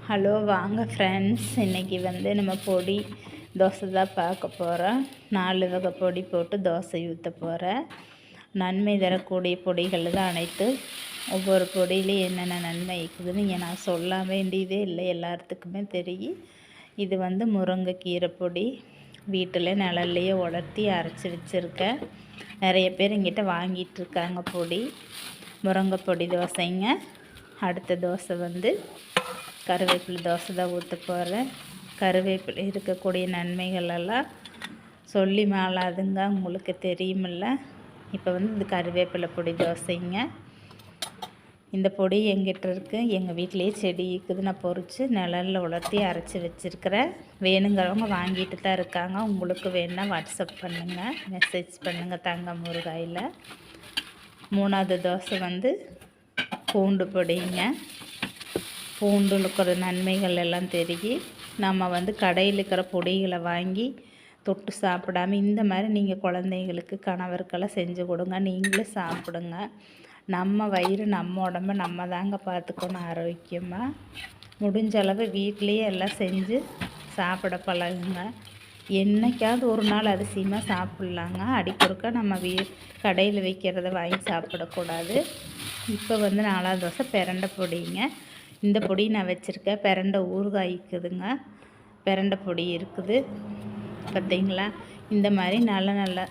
Hello வாங்க friends, இன்றைக்கி நம்ம பொடி தோசை தான் பார்க்க போகிறோம். 4 வகை பொடி போட்டு தோசை ஊற்ற போகிறேன். நன்மை தரக்கூடிய பொடிகள் தான் அனைத்து. ஒவ்வொரு பொடியிலையும் என்னென்ன நன்மை இருக்குதுன்னு இங்கே நான் சொல்ல வேண்டியதே இல்லை, எல்லாத்துக்குமே தெரியும். இது முருங்கைக்கீரை பொடி வீட்டில் நிழல்லையே உலர்த்தி அரைச்சி வச்சுருக்கேன். நிறைய பேர் எங்கிட்ட வாங்கிட்டு இருக்காங்க பொடி. முருங்கை பொடி தோசைங்க. அடுத்த தோசை கருவேப்பிலை தோசை தான் ஊற்ற போகிறேன். கருவேப்பிலை இருக்கக்கூடிய நன்மைகள் எல்லாம் சொல்லி மாளாதுங்க, உங்களுக்கு தெரியுமில்ல. இப்போ இது கருவேப்பிலை பொடி தோசைங்க. இந்த பொடி எங்கிட்ட இருக்குது, எங்கள் வீட்டிலேயே செடி இருக்குது. நான் பொறிச்சு நிழலில் உலர்த்தி அரைச்சி வச்சுருக்கிறேன். வேணுங்கிறவங்க வாங்கிட்டு தான் இருக்காங்க. உங்களுக்கு வேணுன்னா வாட்ஸ்அப் பண்ணுங்கள், மெசேஜ் பண்ணுங்கள் தங்க முருகாயில். 3வது தோசை பூண்டு பொடிங்க. பூண்டில் இருக்கிற நன்மைகள் எல்லாம் தெரியும். நம்ம கடையில் இருக்கிற பொடிகளை வாங்கி தொட்டு சாப்பிடாம இந்த மாதிரி நீங்கள் குழந்தைங்களுக்கு கணவருக்கெல்லாம் செஞ்சு கொடுங்க, நீங்களும் சாப்பிடுங்க. நம்ம வயிறு நம்ம உடம்பை நம்ம தாங்க பார்த்துக்கணும் ஆரோக்கியமாக. முடிஞ்ச அளவு வீட்லேயே எல்லாம் செஞ்சு சாப்பிட பழகுங்க. என்றைக்காவது ஒரு நாள் அதிசயமாக சாப்பிட்லாங்க. அடிக்கொருக்கா நம்ம கடையில் வைக்கிறத வாங்கி சாப்பிடக்கூடாது. இப்போ 4வது தோசை பிரண்டை பொடிங்க. இந்த பொடி நான் வச்சுருக்கேன். பிரண்டை ஊறுகாய் இருக்குதுங்க, பிரண்டை பொடி இருக்குது பார்த்தீங்களா. இந்த மாதிரி நல்ல நல்ல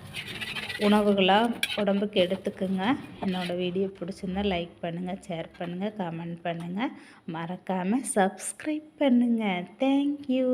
உணவுகளாக உடம்புக்கு எடுத்துக்குங்க. என்னோடய வீடியோ பிடிச்சிருந்தால் லைக் பண்ணுங்கள், ஷேர் பண்ணுங்கள், கமெண்ட் பண்ணுங்கள், மறக்காமல் சப்ஸ்கிரைப் பண்ணுங்கள். தேங்க்யூ.